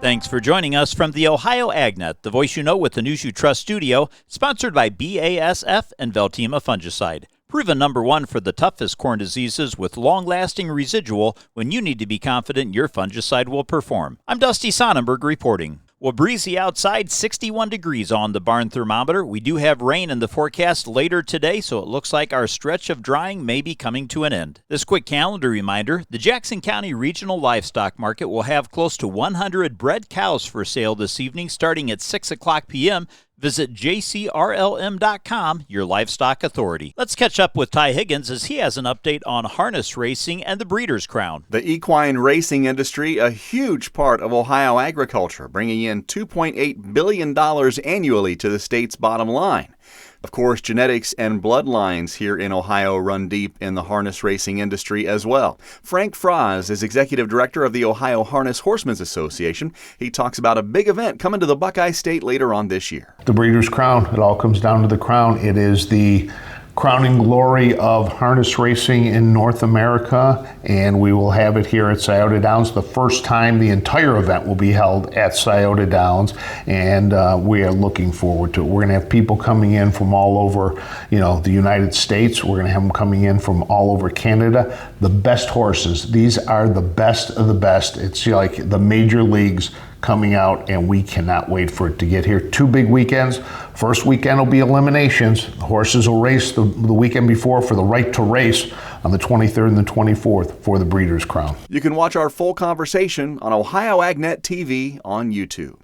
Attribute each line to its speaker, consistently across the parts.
Speaker 1: Thanks for joining us from the Ohio AgNet, the voice you know with the news you trust studio, sponsored by BASF and Veltima Fungicide. Proven #1 for the toughest corn diseases with long-lasting residual when you need to be confident your fungicide will perform. I'm Dusty Sonnenberg reporting. Well, breezy outside, 61 degrees on the barn thermometer. We do have rain in the forecast later today, so it looks like our stretch of drying may be coming to an end. This quick calendar reminder, the Jackson County Regional Livestock Market will have close to 100 bred cows for sale this evening starting at 6 o'clock p.m. Visit jcrlm.com, your livestock authority. Let's catch up with Ty Higgins as he has an update on harness racing and the Breeders' Crown.
Speaker 2: The equine racing industry, a huge part of Ohio agriculture, bringing in $2.8 billion annually to the state's bottom line. Of course, genetics and bloodlines here in Ohio run deep in the harness racing industry as well. Frank Fraz is executive director of the Ohio Harness Horsemen's Association. He talks about a big event coming to the Buckeye State later on this year.
Speaker 3: The Breeders' Crown, it all comes down to the crown. It is the crowning glory of harness racing in North America, and we will have it here at Scioto Downs. The first time the entire event will be held at Scioto Downs, and we are looking forward to it. We're going to have people coming in from all over, the United States. We're going to have them coming in from all over Canada. The best horses. These are the best of the best. It's like the major leagues coming out, and we cannot wait for it to get here. 2 big weekends. First weekend will be eliminations. The horses will race the weekend before for the right to race on the 23rd and the 24th for the Breeders' Crown.
Speaker 2: You can watch our full conversation on Ohio AgNet TV on YouTube.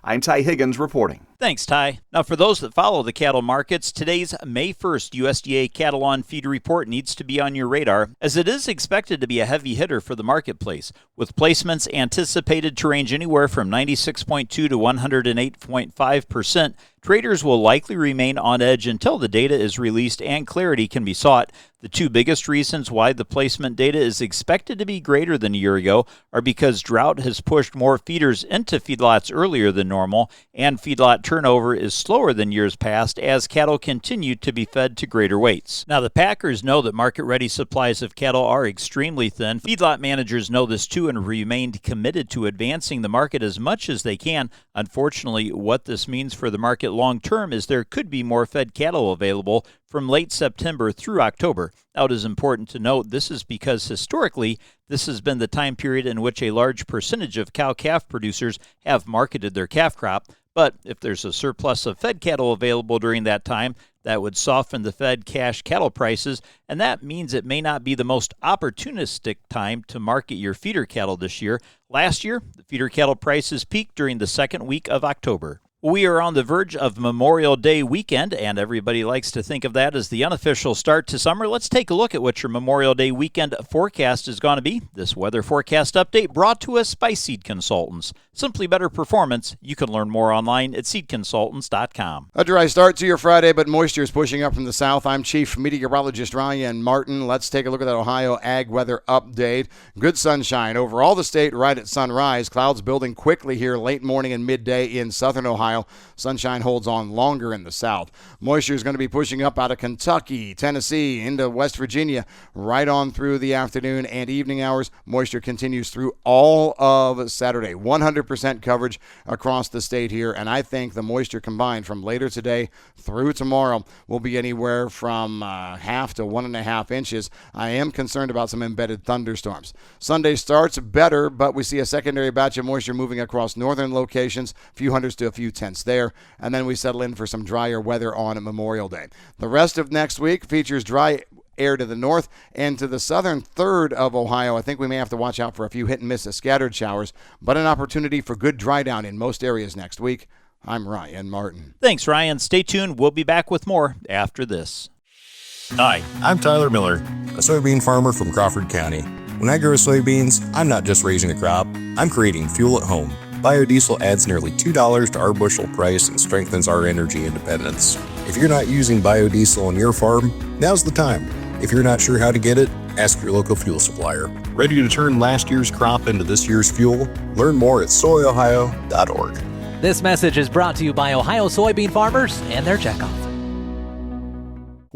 Speaker 2: I'm Ty Higgins reporting.
Speaker 1: Thanks, Ty. Now, for those that follow the cattle markets, today's May 1st USDA Cattle on Feed report needs to be on your radar, as it is expected to be a heavy hitter for the marketplace, with placements anticipated to range anywhere from 96.2 to 108.5%. Traders will likely remain on edge until the data is released and clarity can be sought. The 2 biggest reasons why the placement data is expected to be greater than a year ago are because drought has pushed more feeders into feedlots earlier than normal, and feedlot turnover is slower than years past as cattle continue to be fed to greater weights. Now, the packers know that market-ready supplies of cattle are extremely thin. Feedlot managers know this too and remained committed to advancing the market as much as they can. Unfortunately, what this means for the market long-term is there could be more fed cattle available from late September through October. Now, it is important to note this is because historically, this has been the time period in which a large percentage of cow-calf producers have marketed their calf crop. But if there's a surplus of fed cattle available during that time, that would soften the fed cash cattle prices, and that means it may not be the most opportunistic time to market your feeder cattle this year. Last year, the feeder cattle prices peaked during the second week of October. We are on the verge of Memorial Day weekend, and everybody likes to think of that as the unofficial start to summer. Let's take a look at what your Memorial Day weekend forecast is going to be. This weather forecast update brought to us by Seed Consultants. Simply better performance. You can learn more online at seedconsultants.com.
Speaker 4: A dry start to your Friday, but moisture is pushing up from the south. I'm Chief Meteorologist Ryan Martin. Let's take a look at that Ohio Ag Weather Update. Good sunshine over all the state right at sunrise. Clouds building quickly here late morning and midday in southern Ohio. Sunshine holds on longer in the south. Moisture is going to be pushing up out of Kentucky, Tennessee, into West Virginia, right on through the afternoon and evening hours. Moisture continues through all of Saturday. 100% coverage across the state here, and I think the moisture combined from later today through tomorrow will be anywhere from half to 1.5 inches. I am concerned about some embedded thunderstorms. Sunday starts better, but we see a secondary batch of moisture moving across northern locations, a few hundreds to a few tenths there, and then we settle in for some drier weather on Memorial Day. The rest of next week features dry air to the north and to the southern third of Ohio. I think we may have to watch out for a few hit and miss scattered showers, but an opportunity for good dry down in most areas next week. I'm Ryan Martin.
Speaker 1: Thanks, Ryan. Stay tuned. We'll be back with more after this.
Speaker 5: Hi, I'm Tyler Miller, a soybean farmer from Crawford County. When I grow soybeans, I'm not just raising a crop, I'm creating fuel at home. Biodiesel adds nearly $2 to our bushel price and strengthens our energy independence. If you're not using biodiesel on your farm, now's the time. If you're not sure how to get it, ask your local fuel supplier. Ready to turn last year's crop into this year's fuel? Learn more at soyohio.org.
Speaker 6: This message is brought to you by Ohio soybean farmers and their checkoff.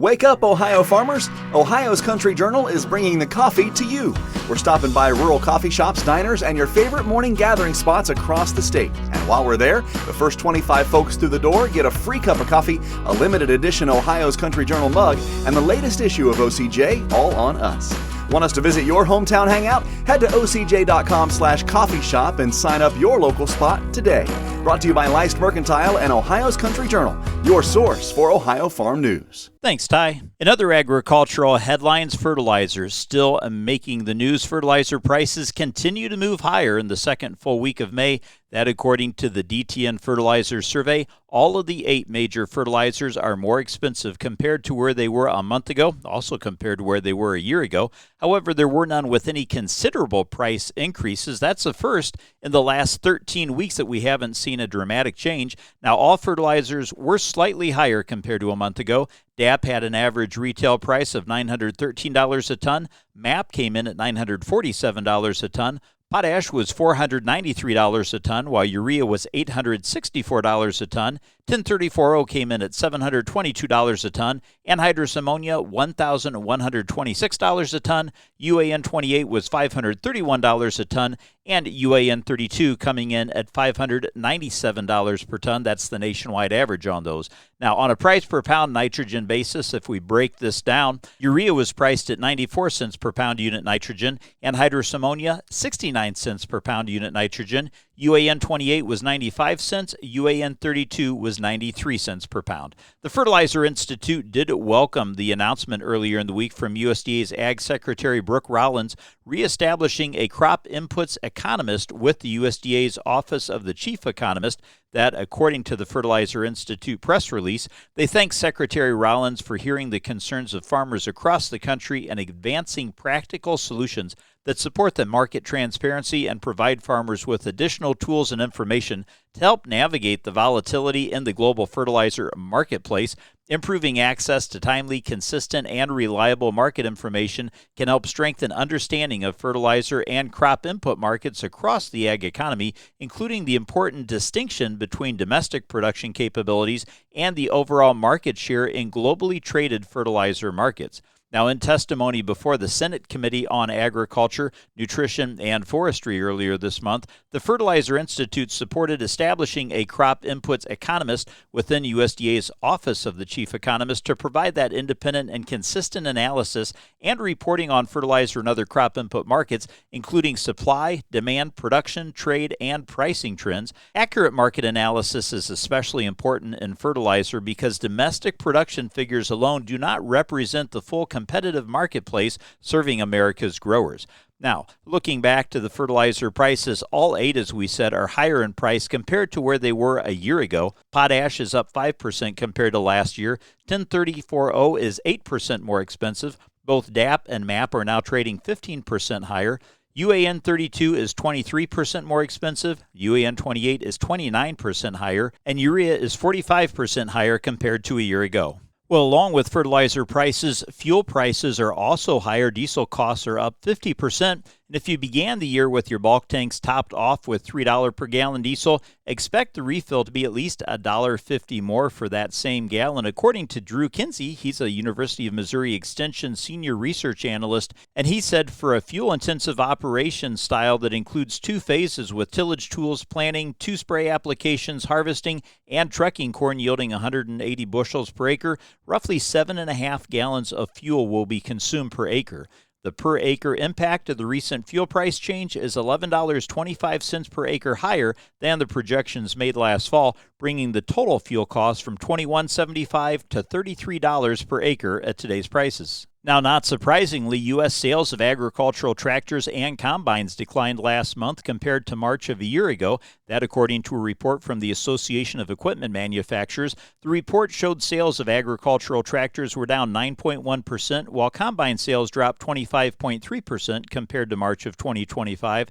Speaker 2: Wake up, Ohio farmers! Ohio's Country Journal is bringing the coffee to you. We're stopping by rural coffee shops, diners, and your favorite morning gathering spots across the state. And while we're there, the first 25 folks through the door get a free cup of coffee, a limited edition Ohio's Country Journal mug, and the latest issue of OCJ, all on us. Want us to visit your hometown hangout? Head to ocj.com/coffee shop and sign up your local spot today. Brought to you by Leist Mercantile and Ohio's Country Journal, your source for Ohio farm news.
Speaker 1: Thanks, Ty. In other agricultural headlines, fertilizers still making the news. Fertilizer prices continue to move higher in the second full week of May. That, according to the DTN Fertilizer Survey, all of the 8 major fertilizers are more expensive compared to where they were a month ago, also compared to where they were a year ago. However, there were none with any considerable price increases. That's the first in the last 13 weeks that we haven't seen a dramatic change. Now, all fertilizers were slightly higher compared to a month ago. DAP had an average retail price of $913 a ton. MAP came in at $947 a ton. Potash was $493 a ton, while urea was $864 a ton. 1034O came in at $722 a ton, anhydrous ammonia $1,126 a ton. UAN 28 was $531 a ton, and UAN 32 coming in at $597 per ton. That's the nationwide average on those. Now, on a price per pound nitrogen basis, if we break this down, urea was priced at 94 cents per pound unit nitrogen, anhydrous ammonia 69 cents per pound unit nitrogen. UAN 28 was 95 cents, UAN 32 was 93 cents per pound. The Fertilizer Institute did welcome the announcement earlier in the week from USDA's Ag Secretary Brooke Rollins reestablishing a crop inputs economist with the USDA's Office of the Chief Economist. That, according to the Fertilizer Institute press release, they thank Secretary Rollins for hearing the concerns of farmers across the country and advancing practical solutions that support the market transparency and provide farmers with additional tools and information to help navigate the volatility in the global fertilizer marketplace. Improving access to timely, consistent, and reliable market information can help strengthen understanding of fertilizer and crop input markets across the ag economy, including the important distinction between domestic production capabilities and the overall market share in globally traded fertilizer markets. Now, in testimony before the Senate Committee on Agriculture, Nutrition, and Forestry earlier this month, the Fertilizer Institute supported establishing a crop inputs economist within USDA's Office of the Chief Economist to provide that independent and consistent analysis and reporting on fertilizer and other crop input markets, including supply, demand, production, trade, and pricing trends. Accurate market analysis is especially important in fertilizer because domestic production figures alone do not represent the full competitive marketplace serving America's growers. Now, looking back to the fertilizer prices, all 8, as we said, are higher in price compared to where they were a year ago. Potash is up 5% compared to last year. 1034O is 8% more expensive. Both DAP and MAP are now trading 15% higher. UAN 32 is 23% more expensive, UAN 28 is 29% higher, and urea is 45% higher compared to a year ago. Well, along with fertilizer prices, fuel prices are also higher. Diesel costs are up 50%. And if you began the year with your bulk tanks topped off with $3 per gallon diesel, expect the refill to be at least $1.50 more for that same gallon. According to Drew Kinsey, he's a University of Missouri Extension senior research analyst, and he said for a fuel-intensive operation style that includes 2 phases with tillage tools, planting, 2 spray applications, harvesting, and trekking corn yielding 180 bushels per acre, roughly 7.5 gallons of fuel will be consumed per acre. The per-acre impact of the recent fuel price change is $11.25 per acre higher than the projections made last fall, bringing the total fuel cost from $21.75 to $33 per acre at today's prices. Now, not surprisingly, U.S. sales of agricultural tractors and combines declined last month compared to March of a year ago. That, according to a report from the Association of Equipment Manufacturers. The report showed sales of agricultural tractors were down 9.1%, while combine sales dropped 25.3% compared to March of 2025.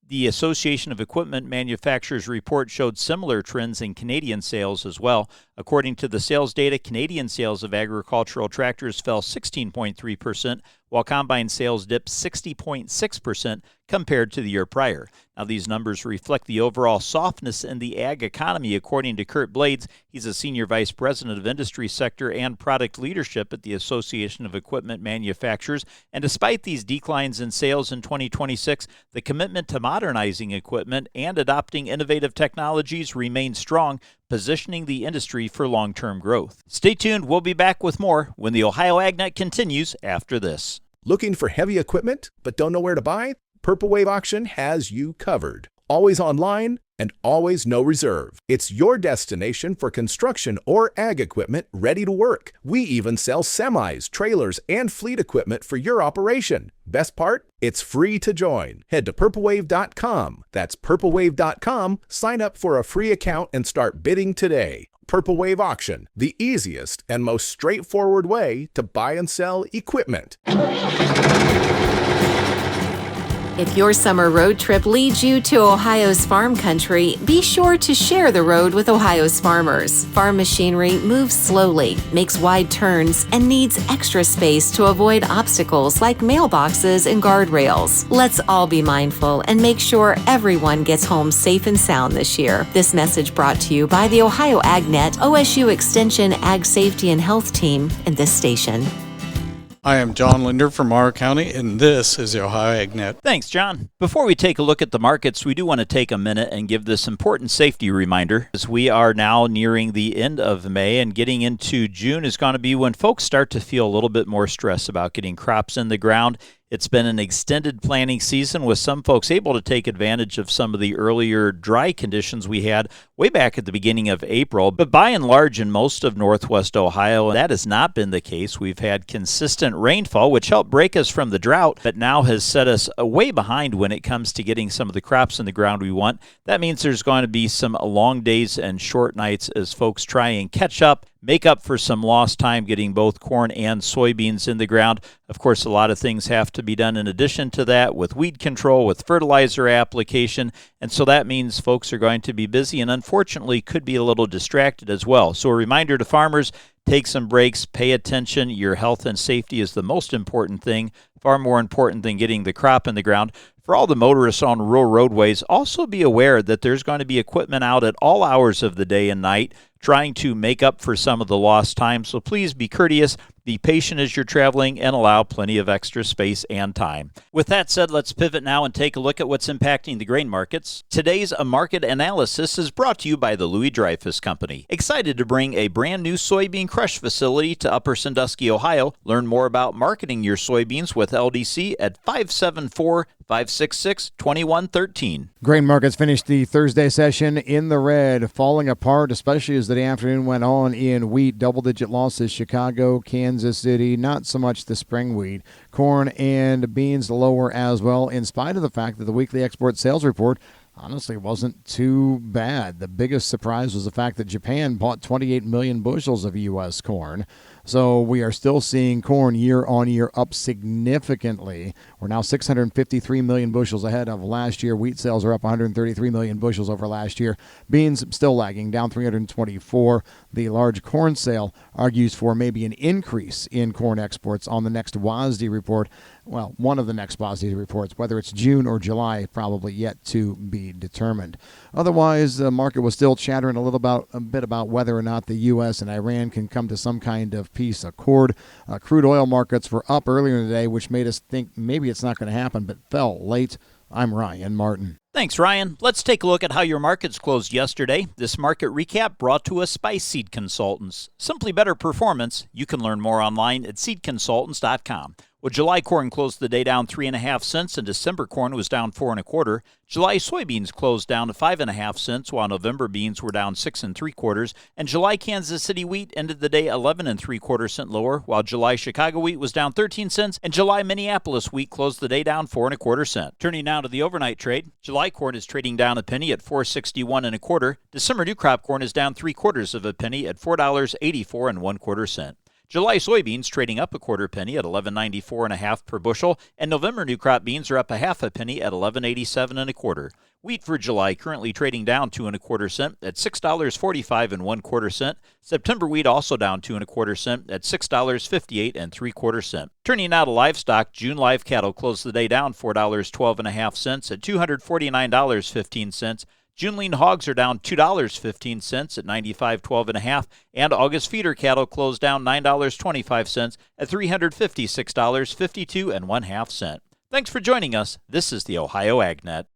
Speaker 1: The Association of Equipment Manufacturers report showed similar trends in Canadian sales as well. According to the sales data, Canadian sales of agricultural tractors fell 16.3%, while combine sales dipped 60.6% compared to the year prior. Now, these numbers reflect the overall softness in the ag economy, according to Kurt Blades. He's a senior vice president of industry sector and product leadership at the Association of Equipment Manufacturers. And despite these declines in sales in 2026, the commitment to modernizing equipment and adopting innovative technologies remains strong, positioning the industry for long-term growth. Stay tuned. We'll be back with more when the Ohio AgNet continues after this.
Speaker 6: Looking for heavy equipment but don't know where to buy? Purple Wave Auction has you covered. Always online and always no reserve. It's your destination for construction or ag equipment ready to work. We even sell semis, trailers, and fleet equipment for your operation. Best part? It's free to join. Head to purplewave.com. That's purplewave.com. Sign up for a free account and start bidding today. Purple Wave Auction, the easiest and most straightforward way to buy and sell equipment.
Speaker 7: If your summer road trip leads you to Ohio's farm country, be sure to share the road with Ohio's farmers. Farm machinery moves slowly, makes wide turns, and needs extra space to avoid obstacles like mailboxes and guardrails. Let's all be mindful and make sure everyone gets home safe and sound this year. This message brought to you by the Ohio AgNet, OSU Extension Ag Safety and Health Team, and this station.
Speaker 8: I am John Linder from Morrow County, and this is the Ohio AgNet.
Speaker 1: Thanks, John. Before we take a look at the markets, we do want to take a minute and give this important safety reminder. As we are now nearing the end of May and getting into June is going to be when folks start to feel a little bit more stress about getting crops in the ground. It's been an extended planting season with some folks able to take advantage of some of the earlier dry conditions we had way back at the beginning of April. But by and large, in most of Northwest Ohio, that has not been the case. We've had consistent rainfall, which helped break us from the drought, but now has set us way behind when it comes to getting some of the crops in the ground we want. That means there's going to be some long days and short nights as folks try and catch up, make up for some lost time getting both corn and soybeans in the ground. Of course, a lot of things have to be done in addition to that with weed control, with fertilizer application, and so that means folks are going to be busy and unfortunately could be a little distracted as well. So a reminder to farmers, take some breaks, pay attention. Your health and safety is the most important thing, far more important than getting the crop in the ground. For all the motorists on rural roadways, also be aware that there's going to be equipment out at all hours of the day and night trying to make up for some of the lost time. So please be courteous, be patient as you're traveling, and allow plenty of extra space and time. With that said, let's pivot now and take a look at what's impacting the grain markets. Today's market analysis is brought to you by the Louis Dreyfus Company. Excited to bring a brand new soybean crush facility to Upper Sandusky, Ohio. Learn more about marketing your soybeans with LDC at 574-566-2113.
Speaker 4: Grain markets finished the Thursday session in the red, falling apart, especially as the afternoon went on in wheat. Double-digit losses, Chicago, Kansas City, not so much the spring wheat. Corn and beans lower as well, in spite of the fact that the weekly export sales report honestly wasn't too bad. The biggest surprise was the fact that Japan bought 28 million bushels of U.S. corn. So we are still seeing corn year on year up significantly. We're now 653 million bushels ahead of last year. Wheat sales are up 133 million bushels over last year. Beans still lagging, down 324. The large corn sale argues for maybe an increase in corn exports on the next WASDE report. Well, one of the next WASDE reports, whether it's June or July, probably yet to be determined. Otherwise, the market was still chattering a bit about whether or not the U.S. and Iran can come to some kind of peace accord. Crude oil markets were up earlier today, which made us think maybe it's not going to happen, but fell late. I'm Ryan Martin.
Speaker 1: Thanks, Ryan. Let's take a look at how your markets closed yesterday. This market recap brought to us by Seed Consultants. Simply better performance. You can learn more online at seedconsultants.com. Well, July corn closed the day down 3.5 cents, and December corn was down 4 1/4. July soybeans closed down to 5.5 cents, while November beans were down 6 3/4. And July Kansas City wheat ended the day 11 3/4 cents lower, while July Chicago wheat was down 13 cents, and July Minneapolis wheat closed the day down 4 1/4 cents. Turning now to the overnight trade, July corn is trading down a penny at $4.61 1/4. December new crop corn is down 3/4 of a penny at $4.84 1/4 cents. July soybeans trading up a 1/4 penny at $11.94 1/2 per bushel, and November new crop beans are up a 1/2 penny at $11.87 1/4. Wheat for July currently trading down 2 1/4 cents at $6.45 1/4 cents. September wheat also down 2 1/4 cents at $6.58 3/4 cents. Turning now to livestock, June live cattle closed the day down $4.12 1/2 at $249.15. June lean hogs are down $2.15 at $95.12 1/2, and August feeder cattle closed down $9.25 at $356.52 1/2 cents. Thanks for joining us. This is the Ohio AgNet.